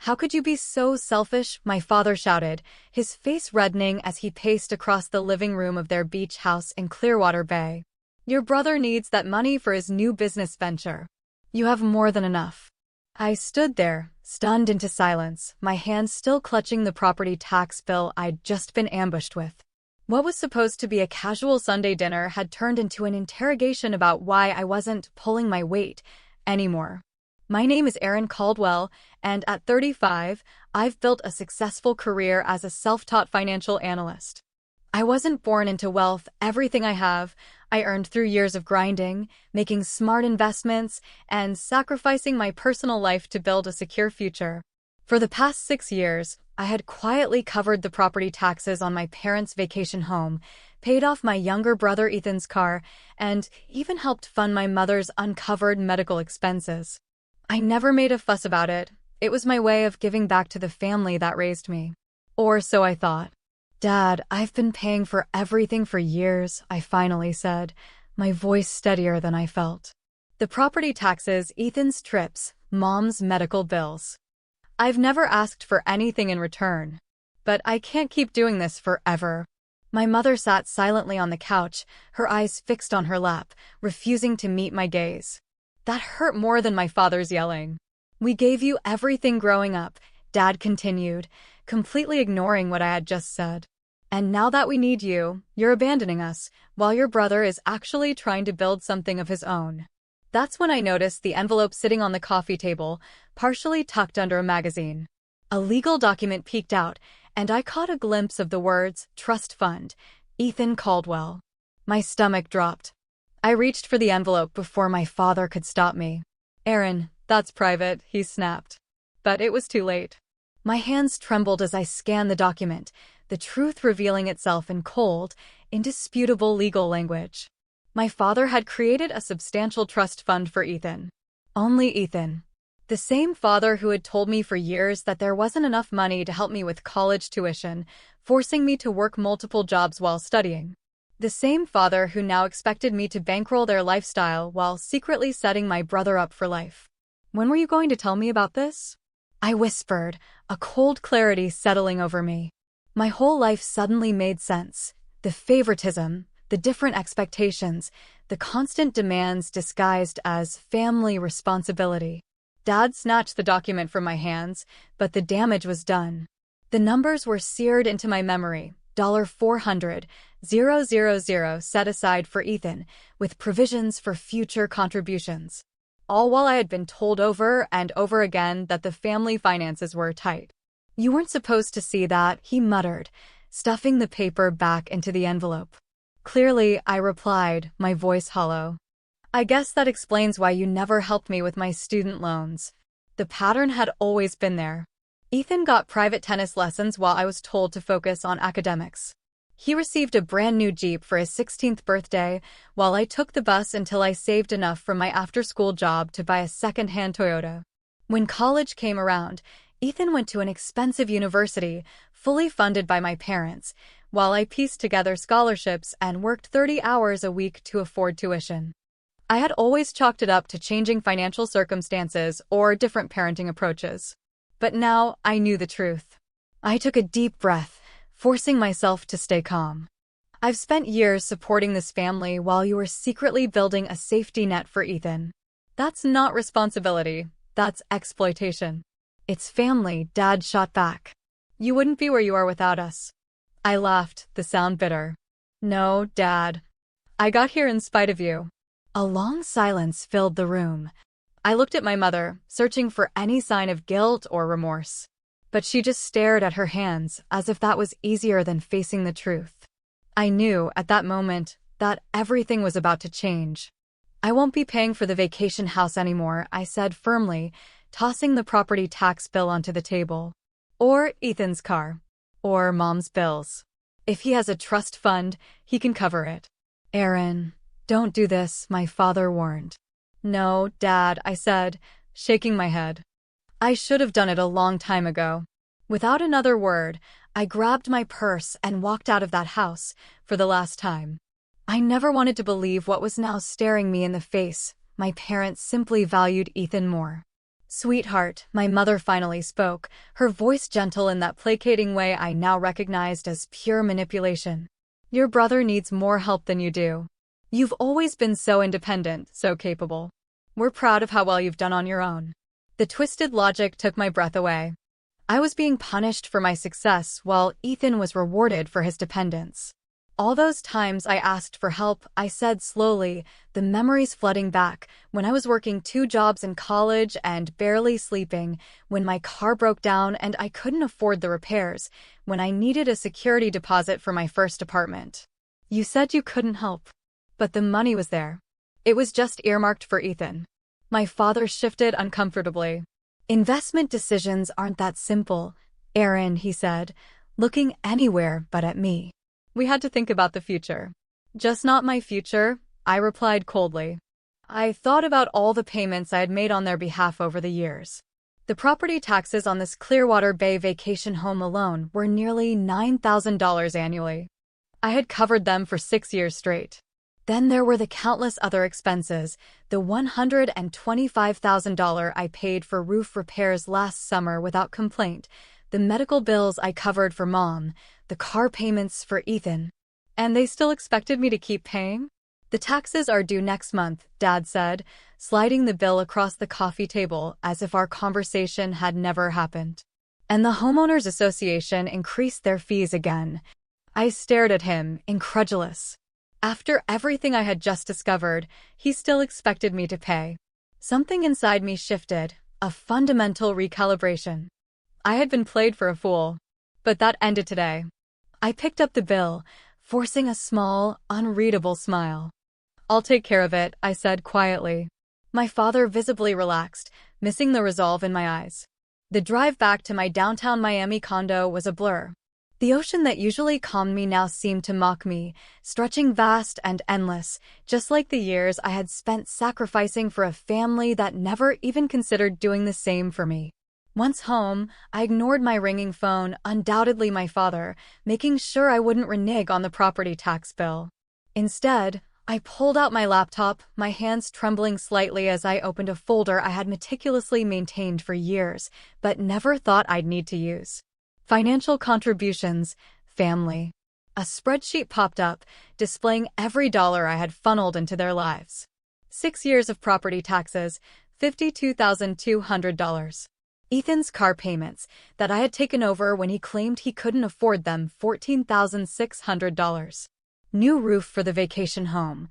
How could you be so selfish? My father shouted, his face reddening as he paced across the living room of their beach house in Clearwater Bay. Your brother needs that money for his new business venture. You have more than enough. I stood there, stunned into silence, my hands still clutching the property tax bill I'd just been ambushed with. What was supposed to be a casual Sunday dinner had turned into an interrogation about why I wasn't pulling my weight anymore. My name is Erin Caldwell, and at 35, I've built a successful career as a self-taught financial analyst. I wasn't born into wealth. Everything I have, I earned through years of grinding, making smart investments, and sacrificing my personal life to build a secure future. For the past 6 years, I had quietly covered the property taxes on my parents' vacation home, paid off my younger brother Ethan's car, and even helped fund my mother's uncovered medical expenses. I never made a fuss about it. It was my way of giving back to the family that raised me. Or so I thought. Dad, I've been paying for everything for years, I finally said, my voice steadier than I felt. The property taxes, Ethan's trips, Mom's medical bills. I've never asked for anything in return. But I can't keep doing this forever. My mother sat silently on the couch, her eyes fixed on her lap, refusing to meet my gaze. That hurt more than my father's yelling. We gave you everything growing up, Dad continued, completely ignoring what I had just said. And now that we need you, you're abandoning us, while your brother is actually trying to build something of his own. That's when I noticed the envelope sitting on the coffee table, partially tucked under a magazine. A legal document peeked out, and I caught a glimpse of the words, Trust Fund, Ethan Caldwell. My stomach dropped. I reached for the envelope before my father could stop me. Erin, that's private, he snapped. But it was too late. My hands trembled as I scanned the document, the truth revealing itself in cold, indisputable legal language. My father had created a substantial trust fund for Ethan. Only Ethan. The same father who had told me for years that there wasn't enough money to help me with college tuition, forcing me to work multiple jobs while studying. The same father who now expected me to bankroll their lifestyle while secretly setting my brother up for life. When were you going to tell me about this? I whispered, a cold clarity settling over me. My whole life suddenly made sense. The favoritism, the different expectations, the constant demands disguised as family responsibility. Dad snatched the document from my hands, but the damage was done. The numbers were seared into my memory. $400,000 set aside for Ethan, with provisions for future contributions. All while I had been told over and over again that the family finances were tight. You weren't supposed to see that, he muttered, stuffing the paper back into the envelope. Clearly, I replied, my voice hollow. I guess that explains why you never helped me with my student loans. The pattern had always been there. Ethan got private tennis lessons while I was told to focus on academics. He received a brand new Jeep for his 16th birthday, while I took the bus until I saved enough from my after-school job to buy a second-hand Toyota. When college came around, Ethan went to an expensive university, fully funded by my parents, while I pieced together scholarships and worked 30 hours a week to afford tuition. I had always chalked it up to changing financial circumstances or different parenting approaches. But now I knew the truth. I took a deep breath, forcing myself to stay calm. I've spent years supporting this family while you were secretly building a safety net for Ethan. That's not responsibility, that's exploitation. It's family, Dad shot back. You wouldn't be where you are without us. I laughed, the sound bitter. No, Dad. I got here in spite of you. A long silence filled the room. I looked at my mother, searching for any sign of guilt or remorse. But she just stared at her hands, as if that was easier than facing the truth. I knew, at that moment, that everything was about to change. I won't be paying for the vacation house anymore, I said firmly, tossing the property tax bill onto the table. Or Ethan's car. Or Mom's bills. If he has a trust fund, he can cover it. Erin, don't do this, my father warned. No, Dad, I said, shaking my head. I should have done it a long time ago. Without another word, I grabbed my purse and walked out of that house, for the last time. I never wanted to believe what was now staring me in the face. My parents simply valued Ethan more. Sweetheart, my mother finally spoke, her voice gentle in that placating way I now recognized as pure manipulation. Your brother needs more help than you do. You've always been so independent, so capable. We're proud of how well you've done on your own. The twisted logic took my breath away. I was being punished for my success while Ethan was rewarded for his dependence. All those times I asked for help, I said slowly, the memories flooding back, when I was working 2 jobs in college and barely sleeping, when my car broke down and I couldn't afford the repairs, when I needed a security deposit for my first apartment. You said you couldn't help. But the money was there. It was just earmarked for Ethan. My father shifted uncomfortably. Investment decisions aren't that simple, Aaron, he said, looking anywhere but at me. We had to think about the future. Just not my future, I replied coldly. I thought about all the payments I had made on their behalf over the years. The property taxes on this Clearwater Bay vacation home alone were nearly $9,000 annually. I had covered them for 6 years straight. Then there were the countless other expenses, the $125,000 I paid for roof repairs last summer without complaint, the medical bills I covered for Mom, the car payments for Ethan. And they still expected me to keep paying? The taxes are due next month, Dad said, sliding the bill across the coffee table as if our conversation had never happened. And the Homeowners Association increased their fees again. I stared at him, incredulous. After everything I had just discovered, he still expected me to pay. Something inside me shifted, a fundamental recalibration. I had been played for a fool. But that ended today. I picked up the bill, forcing a small, unreadable smile. I'll take care of it, I said quietly. My father visibly relaxed, missing the resolve in my eyes. The drive back to my downtown Miami condo was a blur. The ocean that usually calmed me now seemed to mock me, stretching vast and endless, just like the years I had spent sacrificing for a family that never even considered doing the same for me. Once home, I ignored my ringing phone, undoubtedly my father, making sure I wouldn't renege on the property tax bill. Instead, I pulled out my laptop, my hands trembling slightly as I opened a folder I had meticulously maintained for years, but never thought I'd need to use. Financial contributions, family. A spreadsheet popped up, displaying every dollar I had funneled into their lives. 6 years of property taxes, $52,200. Ethan's car payments, that I had taken over when he claimed he couldn't afford them, $14,600. New roof for the vacation home,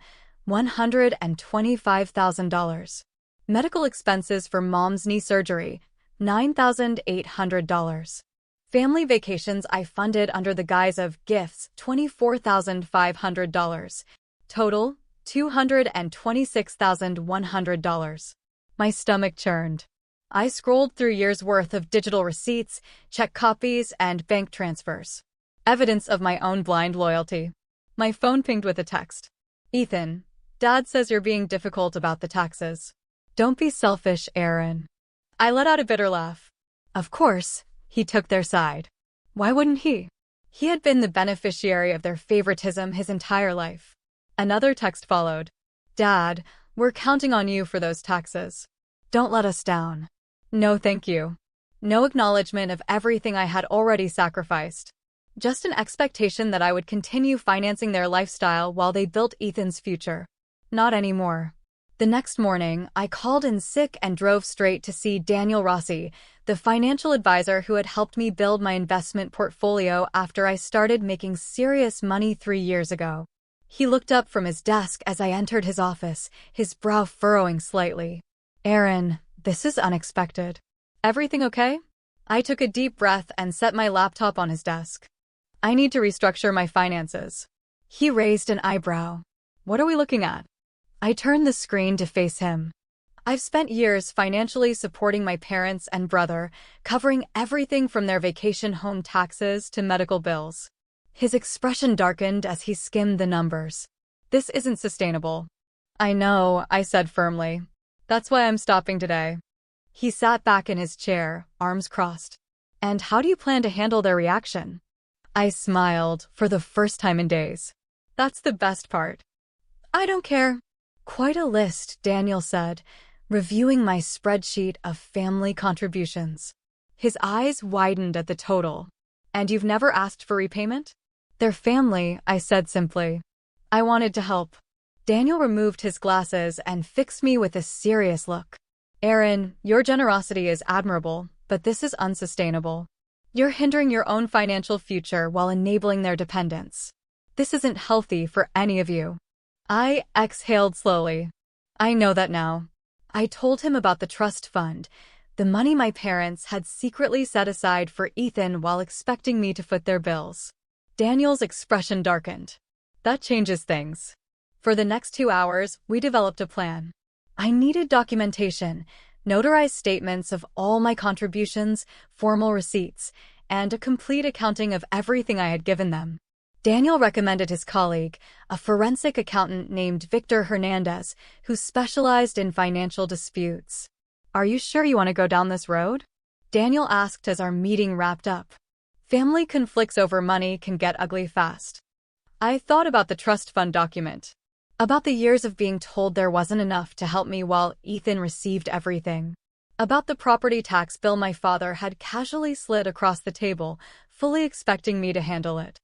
$125,000. Medical expenses for Mom's knee surgery, $9,800. Family vacations I funded under the guise of gifts, $24,500. Total, $226,100. My stomach churned. I scrolled through years' worth of digital receipts, check copies, and bank transfers. Evidence of my own blind loyalty. My phone pinged with a text. Ethan, Dad says you're being difficult about the taxes. Don't be selfish, Aaron. I let out a bitter laugh. Of course, he took their side. Why wouldn't he? He had been the beneficiary of their favoritism his entire life. Another text followed. Dad, we're counting on you for those taxes. Don't let us down. No thank you. No acknowledgement of everything I had already sacrificed. Just an expectation that I would continue financing their lifestyle while they built Ethan's future. Not anymore. The next morning, I called in sick and drove straight to see Daniel Rossi, the financial advisor who had helped me build my investment portfolio after I started making serious money 3 years ago. He looked up from his desk as I entered his office, his brow furrowing slightly. Aaron, this is unexpected. Everything okay? I took a deep breath and set my laptop on his desk. I need to restructure my finances. He raised an eyebrow. What are we looking at? I turned the screen to face him. I've spent years financially supporting my parents and brother, covering everything from their vacation home taxes to medical bills. His expression darkened as he skimmed the numbers. This isn't sustainable. I know, I said firmly. That's why I'm stopping today. He sat back in his chair, arms crossed. And how do you plan to handle their reaction? I smiled, for the first time in days. That's the best part. I don't care. Quite a list, Daniel said, reviewing my spreadsheet of family contributions. His eyes widened at the total. "And you've never asked for repayment?" "They're family," I said simply. I wanted to help. Daniel removed his glasses and fixed me with a serious look. "Aaron, your generosity is admirable, but this is unsustainable. You're hindering your own financial future while enabling their dependents. This isn't healthy for any of you." I exhaled slowly. "I know that now." I told him about the trust fund, the money my parents had secretly set aside for Ethan while expecting me to foot their bills. Daniel's expression darkened. "That changes things." For the next 2 hours, we developed a plan. I needed documentation, notarized statements of all my contributions, formal receipts, and a complete accounting of everything I had given them. Daniel recommended his colleague, a forensic accountant named Victor Hernandez, who specialized in financial disputes. "Are you sure you want to go down this road?" Daniel asked as our meeting wrapped up. Family conflicts over money can get ugly fast. I thought about the trust fund document, about the years of being told there wasn't enough to help me while Ethan received everything, about the property tax bill my father had casually slid across the table, fully expecting me to handle it.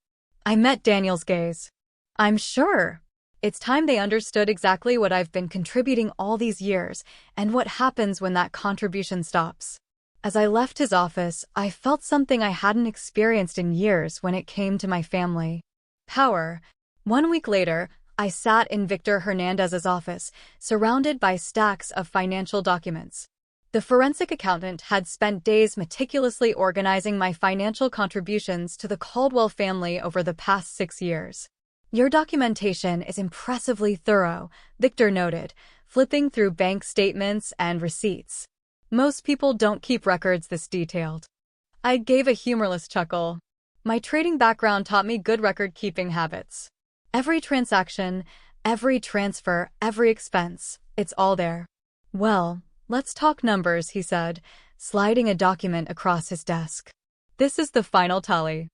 I met Daniel's gaze. "I'm sure. It's time they understood exactly what I've been contributing all these years and what happens when that contribution stops." As I left his office, I felt something I hadn't experienced in years when it came to my family. Power. 1 week later, I sat in Victor Hernandez's office, surrounded by stacks of financial documents. The forensic accountant had spent days meticulously organizing my financial contributions to the Caldwell family over the past 6 years. "Your documentation is impressively thorough," Victor noted, flipping through bank statements and receipts. "Most people don't keep records this detailed." I gave a humorless chuckle. My trading background taught me good record-keeping habits. Every transaction, every transfer, every expense, it's all there. "Well, let's talk numbers," he said, sliding a document across his desk. "This is the final tally."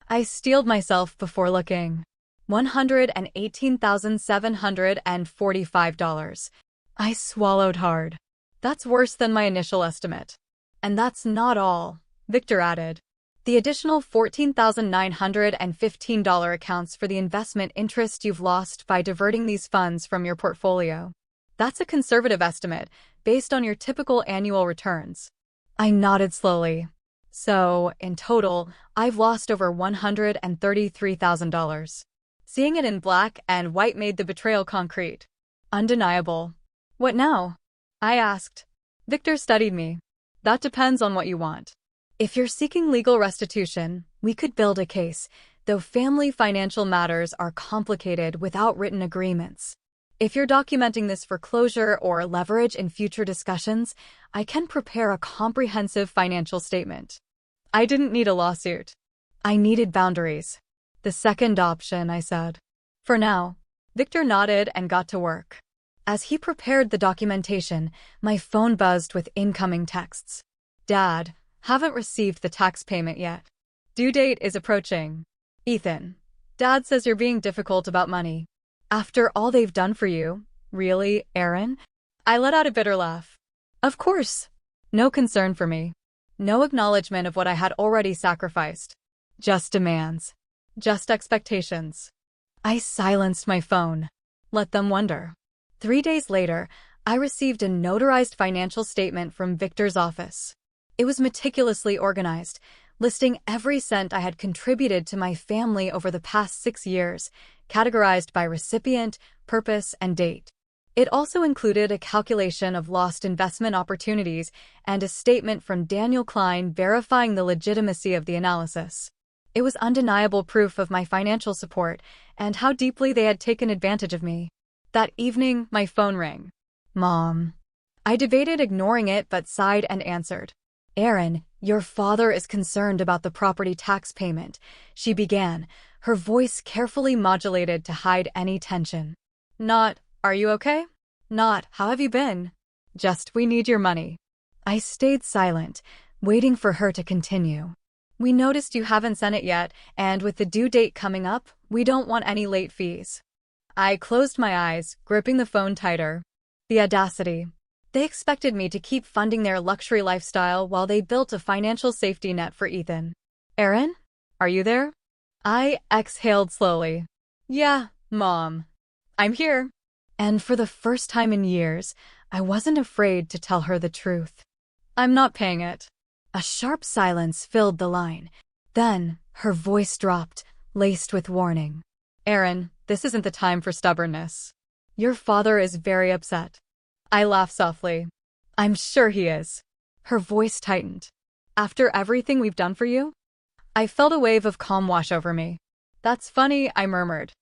I steeled myself before looking. $118,745. I swallowed hard. "That's worse than my initial estimate." "And that's not all," Victor added. "The additional $14,915 accounts for the investment interest you've lost by diverting these funds from your portfolio. That's a conservative estimate, based on your typical annual returns." I nodded slowly. "So, in total, I've lost over $133,000. Seeing it in black and white made the betrayal concrete. Undeniable. "What now?" I asked. Victor studied me. "That depends on what you want. If you're seeking legal restitution, we could build a case, though family financial matters are complicated without written agreements. If you're documenting this for closure or leverage in future discussions, I can prepare a comprehensive financial statement." I didn't need a lawsuit. I needed boundaries. "The second option," I said. "For now." Victor nodded and got to work. As he prepared the documentation, my phone buzzed with incoming texts. "Dad, haven't received the tax payment yet. Due date is approaching. Ethan, Dad says you're being difficult about money. After all they've done for you." "Really, Aaron?" I let out a bitter laugh. "Of course. No concern for me. No acknowledgement of what I had already sacrificed. Just demands. Just expectations." I silenced my phone. Let them wonder. 3 days later, I received a notarized financial statement from Victor's office. It was meticulously organized, listing every cent I had contributed to my family over the past 6 years, categorized by recipient, purpose, and date. It also included a calculation of lost investment opportunities and a statement from Daniel Klein verifying the legitimacy of the analysis. It was undeniable proof of my financial support and how deeply they had taken advantage of me. That evening, my phone rang. "Mom." I debated ignoring it but sighed and answered. "Aaron, your father is concerned about the property tax payment," she began, her voice carefully modulated to hide any tension. Not, "Are you okay?" Not, "How have you been?" Just, "We need your money." I stayed silent, waiting for her to continue. "We noticed you haven't sent it yet, and with the due date coming up, we don't want any late fees." I closed my eyes, gripping the phone tighter. The audacity. They expected me to keep funding their luxury lifestyle while they built a financial safety net for Ethan. Aaron? Are you there? I exhaled slowly. Yeah, Mom. I'm here. And for the first time in years, I wasn't afraid to tell her the truth. I'm not paying it. A sharp silence filled the line. Then, her voice dropped, laced with warning. Aaron, this isn't the time for stubbornness. Your father is very upset. I laughed softly. I'm sure he is. Her voice tightened. After everything we've done for you? I felt a wave of calm wash over me. That's funny, I murmured.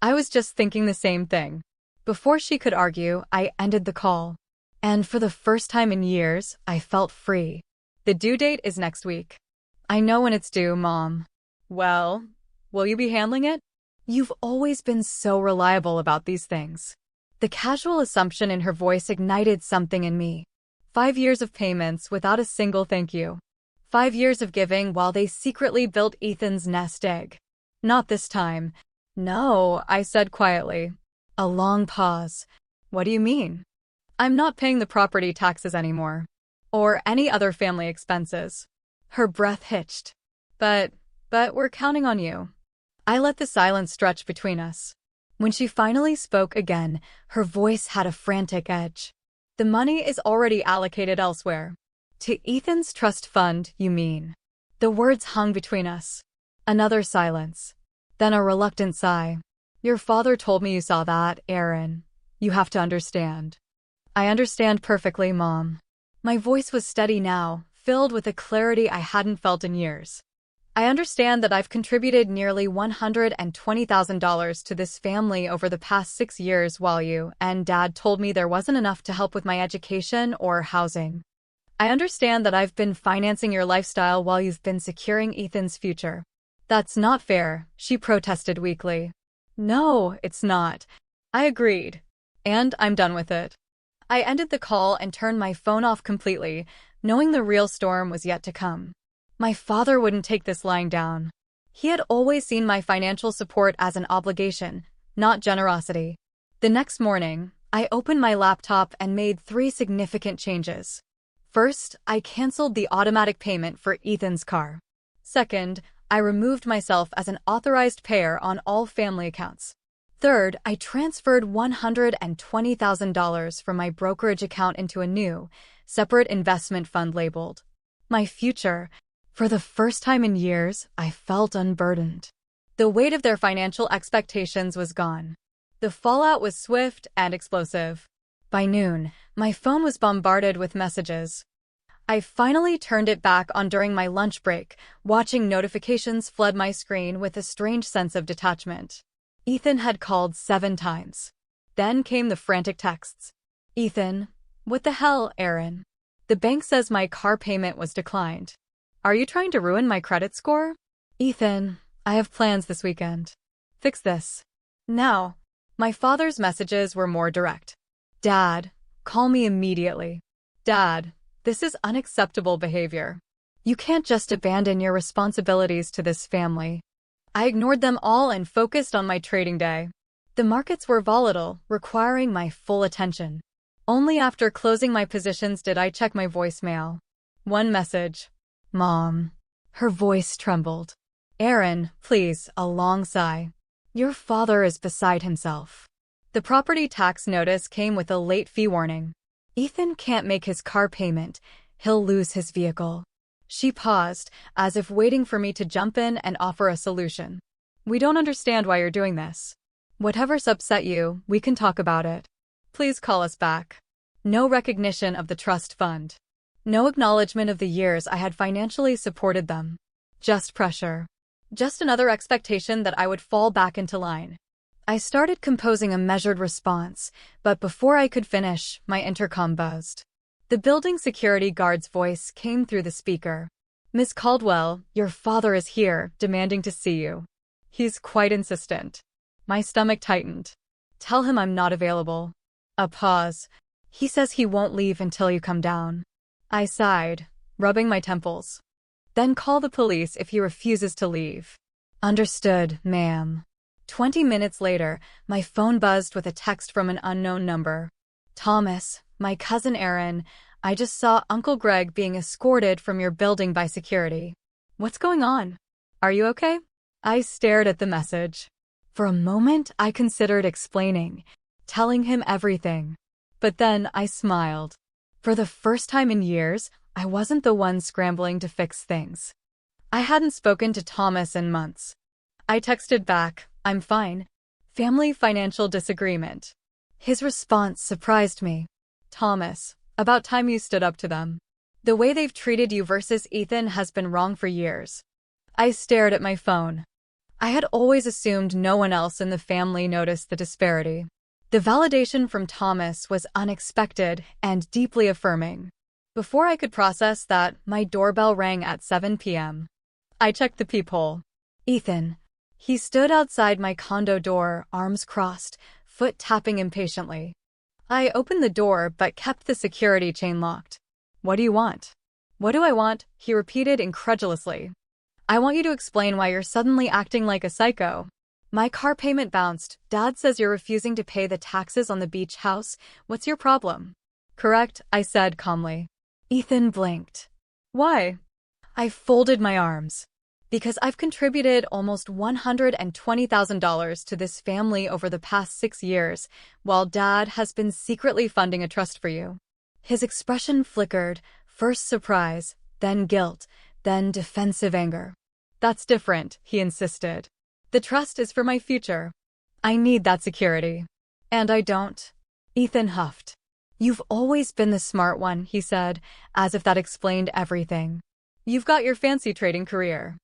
I was just thinking the same thing. Before she could argue, I ended the call. And for the first time in years, I felt free. The due date is next week. I know when it's due, Mom. Well, will you be handling it? You've always been so reliable about these things. The casual assumption in her voice ignited something in me. 5 years of payments without a single thank you. 5 years of giving while they secretly built Ethan's nest egg. Not this time. No, I said quietly. A long pause. What do you mean? I'm not paying the property taxes anymore. Or any other family expenses. Her breath hitched. But we're counting on you. I let the silence stretch between us. When she finally spoke again, her voice had a frantic edge. The money is already allocated elsewhere. To Ethan's trust fund, you mean? The words hung between us. Another silence. Then a reluctant sigh. Your father told me you saw that, Aaron. You have to understand. I understand perfectly, Mom. My voice was steady now, filled with a clarity I hadn't felt in years. I understand that I've contributed nearly $120,000 to this family over the past 6 years while you and Dad told me there wasn't enough to help with my education or housing. I understand that I've been financing your lifestyle while you've been securing Ethan's future. That's not fair, she protested weakly. No, it's not. I agreed. And I'm done with it. I ended the call and turned my phone off completely, knowing the real storm was yet to come. My father wouldn't take this lying down. He had always seen my financial support as an obligation, not generosity. The next morning, I opened my laptop and made 3 significant changes. First, I canceled the automatic payment for Ethan's car. Second, I removed myself as an authorized payer on all family accounts. Third, I transferred $120,000 from my brokerage account into a new, separate investment fund labeled My Future. For the first time in years, I felt unburdened. The weight of their financial expectations was gone. The fallout was swift and explosive. By noon, my phone was bombarded with messages. I finally turned it back on during my lunch break, watching notifications flood my screen with a strange sense of detachment. Ethan had called 7 times. Then came the frantic texts. Ethan, what the hell, Aaron? The bank says my car payment was declined. Are you trying to ruin my credit score? Ethan, I have plans this weekend. Fix this. Now, my father's messages were more direct. Dad, call me immediately. Dad, this is unacceptable behavior. You can't just abandon your responsibilities to this family. I ignored them all and focused on my trading day. The markets were volatile, requiring my full attention. Only after closing my positions did I check my voicemail. One message. Mom. Her voice trembled. Aaron, please, a long sigh. Your father is beside himself. The property tax notice came with a late fee warning. Ethan can't make his car payment. He'll lose his vehicle. She paused, as if waiting for me to jump in and offer a solution. We don't understand why you're doing this. Whatever's upset you, we can talk about it. Please call us back. No recognition of the trust fund. No acknowledgement of the years I had financially supported them. Just pressure. Just another expectation that I would fall back into line. I started composing a measured response, but before I could finish, my intercom buzzed. The building security guard's voice came through the speaker. Miss Caldwell, your father is here, demanding to see you. He's quite insistent. My stomach tightened. Tell him I'm not available. A pause. He says he won't leave until you come down. I sighed, rubbing my temples. Then call the police if he refuses to leave. Understood, ma'am. 20 minutes later, my phone buzzed with a text from an unknown number. Thomas, My cousin Aaron, I just saw Uncle Greg being escorted from your building by security. What's going on? Are you okay? I stared at the message. For a moment, I considered explaining, telling him everything. But then I smiled. For the first time in years, I wasn't the one scrambling to fix things. I hadn't spoken to Thomas in months. I texted back, "I'm fine. Family financial disagreement." His response surprised me. "Thomas, about time you stood up to them. The way they've treated you versus Ethan has been wrong for years." I stared at my phone. I had always assumed no one else in the family noticed the disparity. The validation from Thomas was unexpected and deeply affirming. Before I could process that, my doorbell rang at 7 p.m. I checked the peephole. Ethan. He stood outside my condo door, arms crossed, foot tapping impatiently. I opened the door but kept the security chain locked. "What do you want?" "What do I want?" he repeated incredulously. "I want you to explain why you're suddenly acting like a psycho. My car payment bounced. Dad says you're refusing to pay the taxes on the beach house. What's your problem?" "Correct," I said calmly. Ethan blinked. "Why?" I folded my arms. "Because I've contributed almost $120,000 to this family over the past 6 years, while Dad has been secretly funding a trust for you." His expression flickered, first surprise, then guilt, then defensive anger. "That's different," he insisted. "The trust is for my future. I need that security." "And I don't." Ethan huffed. "You've always been the smart one," he said, as if that explained everything. "You've got your fancy trading career.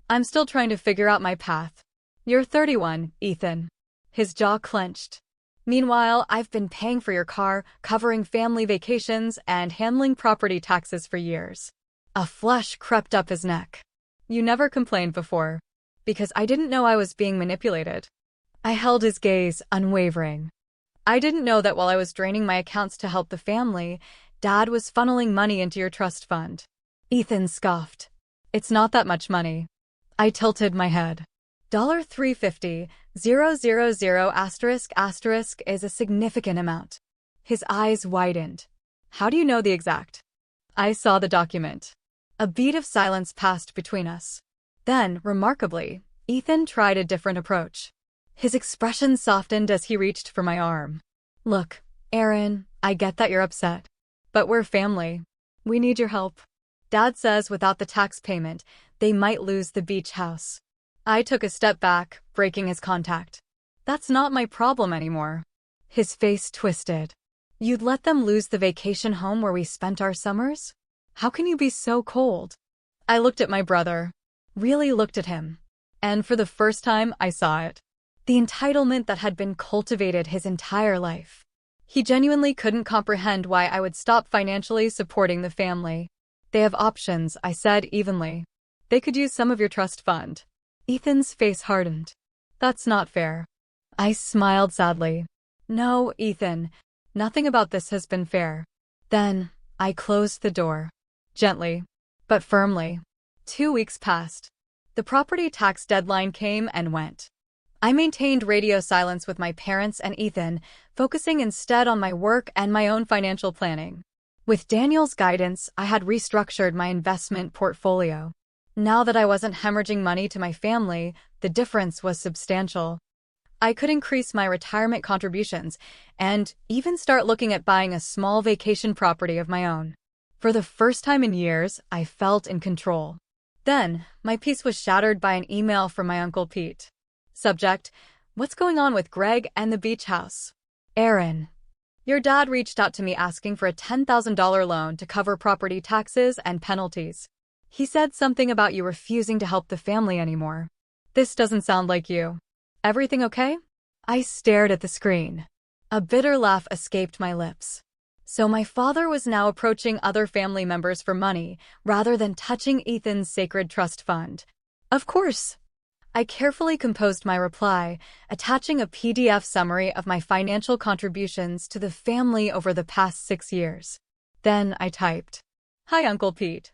I'm still trying to figure out my path." "You're 31, Ethan." His jaw clenched. "Meanwhile, I've been paying for your car, covering family vacations, and handling property taxes for years." A flush crept up his neck. "You never complained before." "Because I didn't know I was being manipulated." I held his gaze, unwavering. "I didn't know that while I was draining my accounts to help the family, Dad was funneling money into your trust fund." Ethan scoffed. "It's not that much money." I tilted my head. $350,000 is a significant amount. His eyes widened. "How do you know the exact?" I saw the document. A beat of silence passed between us. Then, remarkably, Ethan tried a different approach. His expression softened as he reached for my arm. "Look, Aaron, I get that you're upset. But we're family. We need your help. Dad says without the tax payment, they might lose the beach house." I took a step back, breaking his contact. "That's not my problem anymore." His face twisted. "You'd let them lose the vacation home where we spent our summers? How can you be so cold?" I looked at my brother. Really looked at him. And for the first time, I saw it. The entitlement that had been cultivated his entire life. He genuinely couldn't comprehend why I would stop financially supporting the family. "They have options," I said evenly. "They could use some of your trust fund." Ethan's face hardened. "That's not fair." I smiled sadly. "No, Ethan, nothing about this has been fair." Then, I closed the door. Gently, but firmly. 2 weeks passed. The property tax deadline came and went. I maintained radio silence with my parents and Ethan, focusing instead on my work and my own financial planning. With Daniel's guidance, I had restructured my investment portfolio. Now that I wasn't hemorrhaging money to my family, the difference was substantial. I could increase my retirement contributions and even start looking at buying a small vacation property of my own. For the first time in years, I felt in control. Then, my peace was shattered by an email from my Uncle Pete. Subject: "What's going on with Greg and the beach house?" "Aaron, your dad reached out to me asking for a $10,000 loan to cover property taxes and penalties. He said something about you refusing to help the family anymore. This doesn't sound like you. Everything okay?" I stared at the screen. A bitter laugh escaped my lips. So my father was now approaching other family members for money, rather than touching Ethan's sacred trust fund. "Of course." I carefully composed my reply, attaching a PDF summary of my financial contributions to the family over the past 6 years. Then I typed, "Hi, Uncle Pete.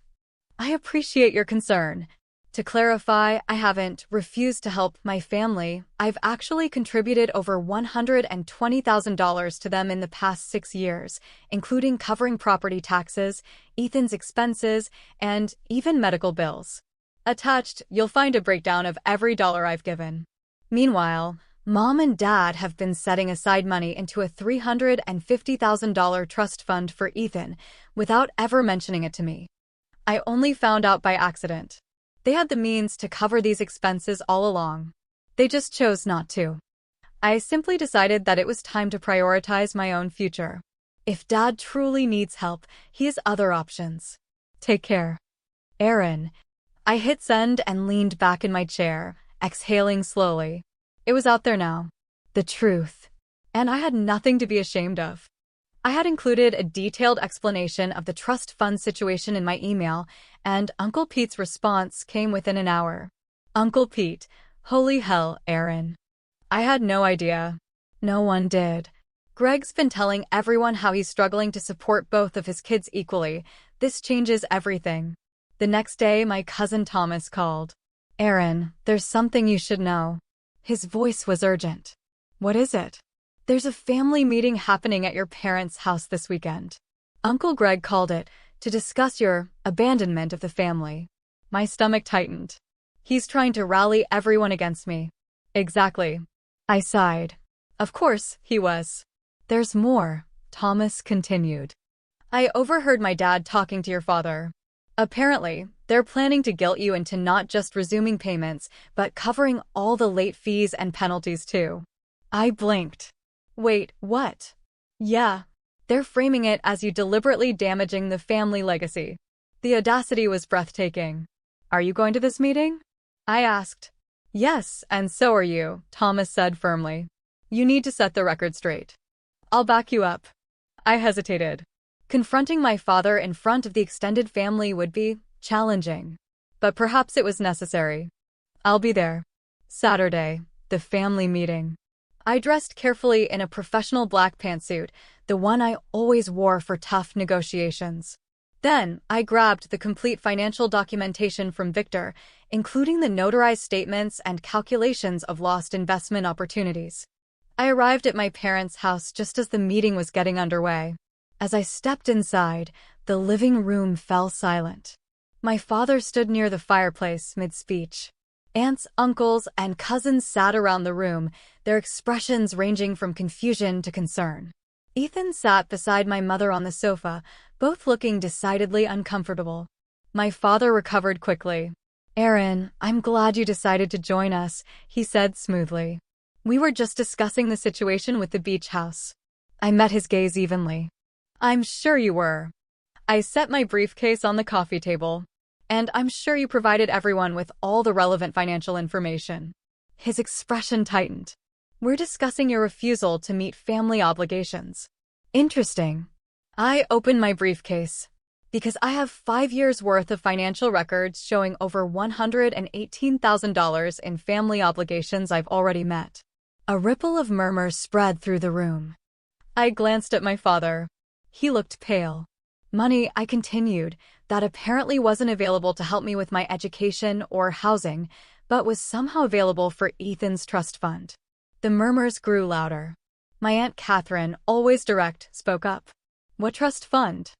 I appreciate your concern. To clarify, I haven't refused to help my family. I've actually contributed over $120,000 to them in the past 6 years, including covering property taxes, Ethan's expenses, and even medical bills. Attached, you'll find a breakdown of every dollar I've given. Meanwhile, Mom and Dad have been setting aside money into a $350,000 trust fund for Ethan without ever mentioning it to me. I only found out by accident. They had the means to cover these expenses all along. They just chose not to. I simply decided that it was time to prioritize my own future. If Dad truly needs help, he has other options. Take care. Aaron. I hit send and leaned back in my chair, exhaling slowly. It was out there now. The truth. And I had nothing to be ashamed of. I had included a detailed explanation of the trust fund situation in my email, and Uncle Pete's response came within an hour. Uncle Pete, holy hell, Aaron. I had no idea. No one did. Greg's been telling everyone how he's struggling to support both of his kids equally. This changes everything. The next day, my cousin Thomas called. Aaron, there's something you should know. His voice was urgent. What is it? There's a family meeting happening at your parents' house this weekend. Uncle Greg called it to discuss your abandonment of the family. My stomach tightened. He's trying to rally everyone against me. Exactly. I sighed. Of course, he was. There's more, Thomas continued. I overheard my dad talking to your father. Apparently, they're planning to guilt you into not just resuming payments, but covering all the late fees and penalties too. I blinked. Wait, what? Yeah. They're framing it as you deliberately damaging the family legacy. The audacity was breathtaking. Are you going to this meeting? I asked. Yes, and so are you, Thomas said firmly. You need to set the record straight. I'll back you up. I hesitated. Confronting my father in front of the extended family would be challenging. But perhaps it was necessary. I'll be there. Saturday, the family meeting. I dressed carefully in a professional black pantsuit, the one I always wore for tough negotiations. Then, I grabbed the complete financial documentation from Victor, including the notarized statements and calculations of lost investment opportunities. I arrived at my parents' house just as the meeting was getting underway. As I stepped inside, the living room fell silent. My father stood near the fireplace mid-speech. Aunts, uncles, and cousins sat around the room, their expressions ranging from confusion to concern. Ethan sat beside my mother on the sofa, both looking decidedly uncomfortable. My father recovered quickly. Aaron, I'm glad you decided to join us, he said smoothly. We were just discussing the situation with the beach house. I met his gaze evenly. I'm sure you were. I set my briefcase on the coffee table. And I'm sure you provided everyone with all the relevant financial information. His expression tightened. We're discussing your refusal to meet family obligations. Interesting. I opened my briefcase because I have 5 years' worth of financial records showing over $118,000 in family obligations I've already met. A ripple of murmurs spread through the room. I glanced at my father. He looked pale. Money, I continued, that apparently wasn't available to help me with my education or housing, but was somehow available for Ethan's trust fund. The murmurs grew louder. My Aunt Catherine, always direct, spoke up. What trust fund?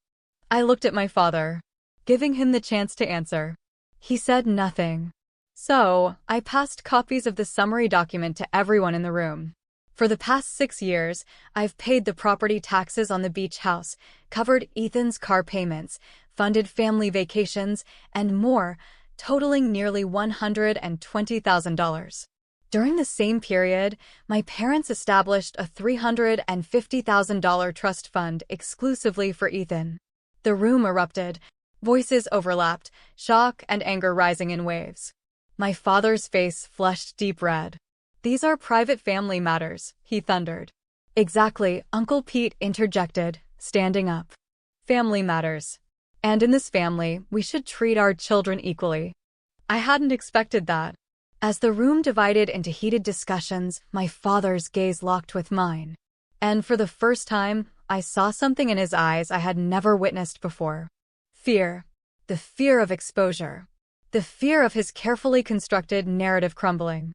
I looked at my father, giving him the chance to answer. He said nothing. So, I passed copies of the summary document to everyone in the room. For the past 6 years, I've paid the property taxes on the beach house, covered Ethan's car payments, funded family vacations, and more, totaling nearly $120,000. During the same period, my parents established a $350,000 trust fund exclusively for Ethan. The room erupted, voices overlapped, shock and anger rising in waves. My father's face flushed deep red. These are private family matters, he thundered. Exactly, Uncle Pete interjected, standing up. Family matters. And in this family, we should treat our children equally. I hadn't expected that. As the room divided into heated discussions, my father's gaze locked with mine. And for the first time, I saw something in his eyes I had never witnessed before. Fear. The fear of exposure. the fear of his carefully constructed narrative crumbling.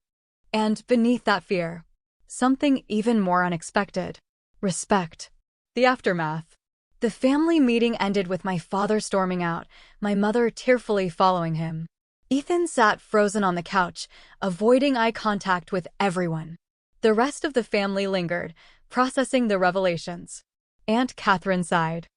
And beneath that fear, something even more unexpected. Respect. The aftermath. The family meeting ended with my father storming out, my mother tearfully following him. Ethan sat frozen on the couch, avoiding eye contact with everyone. The rest of the family lingered, processing the revelations. Aunt Catherine sighed.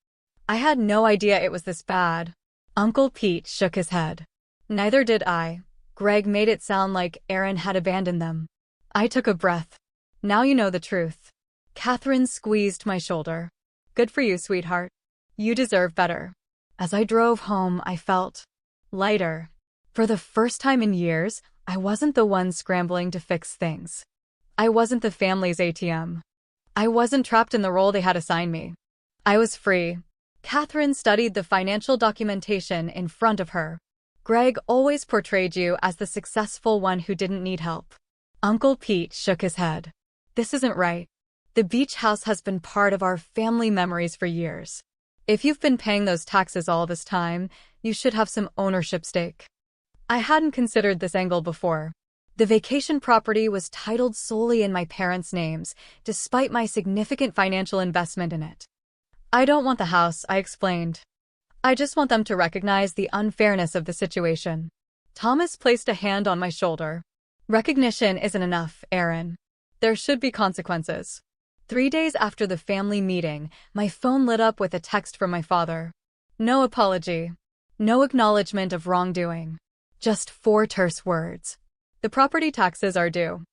I had no idea it was this bad. Uncle Pete shook his head. Neither did I. Greg made it sound like Aaron had abandoned them. I took a breath. Now you know the truth. Catherine squeezed my shoulder. Good for you, sweetheart. You deserve better. As I drove home, I felt lighter. For the first time in years, I wasn't the one scrambling to fix things. I wasn't the family's ATM. I wasn't trapped in the role they had assigned me. I was free. Catherine studied the financial documentation in front of her. Greg always portrayed you as the successful one who didn't need help. Uncle Pete shook his head. This isn't right. The beach house has been part of our family memories for years. If you've been paying those taxes all this time, you should have some ownership stake. I hadn't considered this angle before. The vacation property was titled solely in my parents' names, despite my significant financial investment in it. I don't want the house, I explained. I just want them to recognize the unfairness of the situation. Thomas placed a hand on my shoulder. Recognition isn't enough, Aaron. There should be consequences. 3 days after the family meeting, my phone lit up with a text from my father. No apology. No acknowledgement of wrongdoing. Just 4 terse words. The property taxes are due.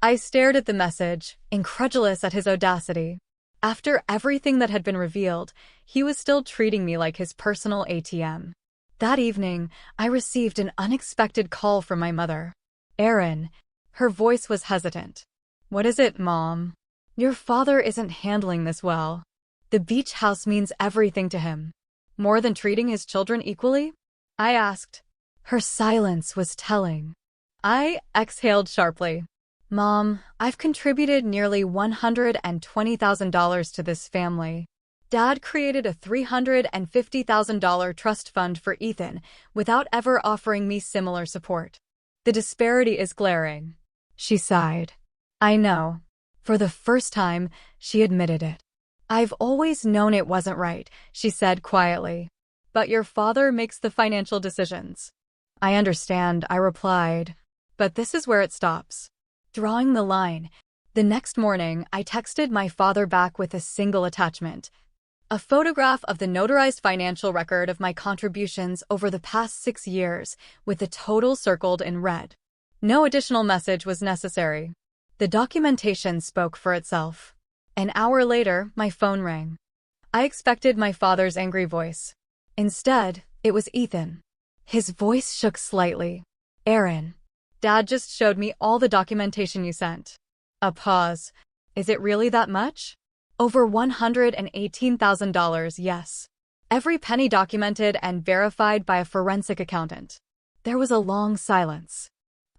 I stared at the message, incredulous at his audacity. After everything that had been revealed, he was still treating me like his personal ATM. That evening, I received an unexpected call from my mother. Aaron. Her voice was hesitant. What is it, Mom? Your father isn't handling this well. The beach house means everything to him. More than treating his children equally? I asked. Her silence was telling. I exhaled sharply. Mom, I've contributed nearly $120,000 to this family. Dad created a $350,000 trust fund for Ethan without ever offering me similar support. The disparity is glaring. She sighed. I know. For the first time, she admitted it. I've always known it wasn't right, she said quietly. But your father makes the financial decisions. I understand, I replied. But this is where it stops. Drawing the line, the next morning I texted my father back with a single attachment. A photograph of the notarized financial record of my contributions over the past 6 years, with the total circled in red. No additional message was necessary. The documentation spoke for itself. An hour later, my phone rang. I expected my father's angry voice. Instead, it was Ethan. His voice shook slightly. Aaron. Dad just showed me all the documentation you sent. A pause. Is it really that much? Over $118,000, yes. Every penny documented and verified by a forensic accountant. There was a long silence.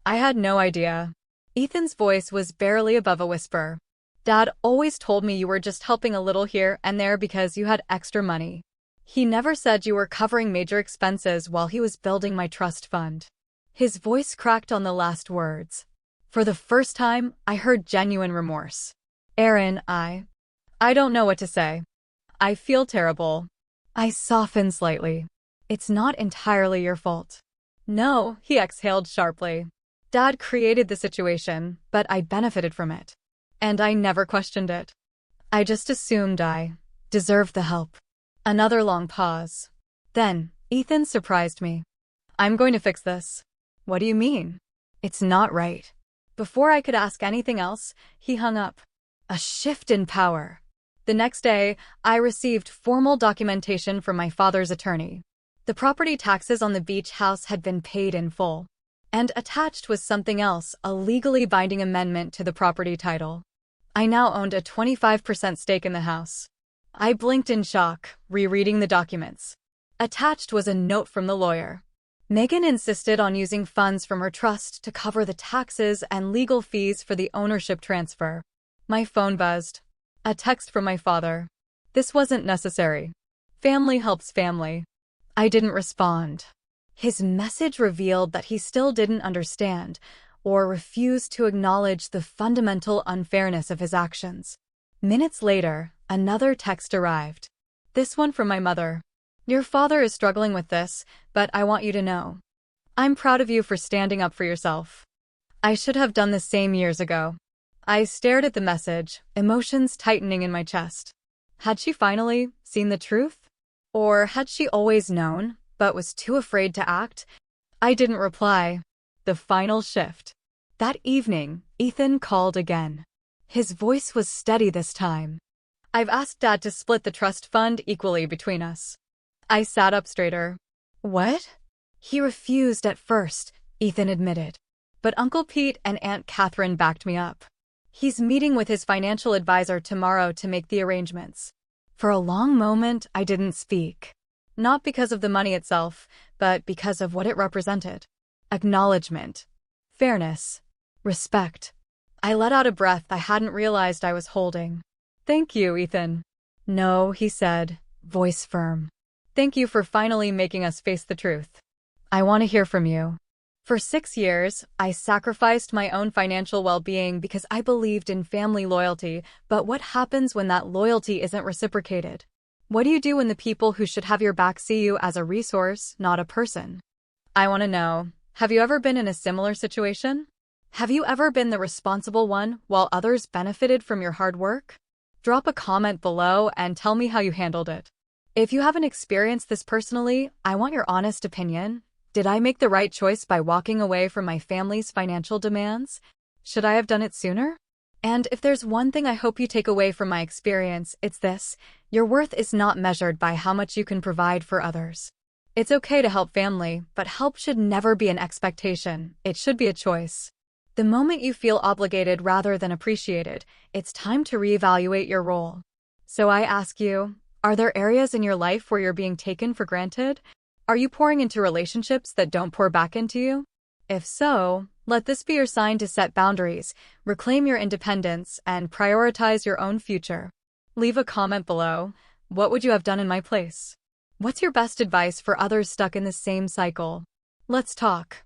I had no idea. Ethan's voice was barely above a whisper. Dad always told me you were just helping a little here and there because you had extra money. He never said you were covering major expenses while he was building my trust fund. His voice cracked on the last words. For the first time, I heard genuine remorse. Aaron, I don't know what to say. I feel terrible. I softened slightly. It's not entirely your fault. No, he exhaled sharply. Dad created the situation, but I benefited from it. And I never questioned it. I just assumed I deserved the help. Another long pause. Then, Ethan surprised me. I'm going to fix this. What do you mean? It's not right. Before I could ask anything else, he hung up. A shift in power. The next day, I received formal documentation from my father's attorney. The property taxes on the beach house had been paid in full. And attached was something else, a legally binding amendment to the property title. I now owned a 25% stake in the house. I blinked in shock, rereading the documents. Attached was a note from the lawyer. Megan insisted on using funds from her trust to cover the taxes and legal fees for the ownership transfer. My phone buzzed. A text from my father. This wasn't necessary. Family helps family. I didn't respond. His message revealed that he still didn't understand or refused to acknowledge the fundamental unfairness of his actions. Minutes later, another text arrived. This one from my mother. Your father is struggling with this, but I want you to know. I'm proud of you for standing up for yourself. I should have done the same years ago. I stared at the message, emotions tightening in my chest. Had she finally seen the truth? Or had she always known, but was too afraid to act? I didn't reply. The final shift. That evening, Ethan called again. His voice was steady this time. I've asked Dad to split the trust fund equally between us. I sat up straighter. What? He refused at first, Ethan admitted. But Uncle Pete and Aunt Catherine backed me up. He's meeting with his financial advisor tomorrow to make the arrangements. For a long moment, I didn't speak. Not because of the money itself, but because of what it represented. Acknowledgement. Fairness. Respect. I let out a breath I hadn't realized I was holding. Thank you, Ethan. No, he said, voice firm. Thank you for finally making us face the truth. I want to hear from you. For 6 years, I sacrificed my own financial well-being because I believed in family loyalty, but what happens when that loyalty isn't reciprocated? What do you do when the people who should have your back see you as a resource, not a person? I want to know, have you ever been in a similar situation? Have you ever been the responsible one while others benefited from your hard work? Drop a comment below and tell me how you handled it. If you haven't experienced this personally, I want your honest opinion. Did I make the right choice by walking away from my family's financial demands? Should I have done it sooner? And if there's one thing I hope you take away from my experience, it's this: your worth is not measured by how much you can provide for others. It's okay to help family, but help should never be an expectation. It should be a choice. The moment you feel obligated rather than appreciated, it's time to reevaluate your role. So I ask you, are there areas in your life where you're being taken for granted? Are you pouring into relationships that don't pour back into you? If so, let this be your sign to set boundaries, reclaim your independence, and prioritize your own future. Leave a comment below. What would you have done in my place? What's your best advice for others stuck in the same cycle? Let's talk.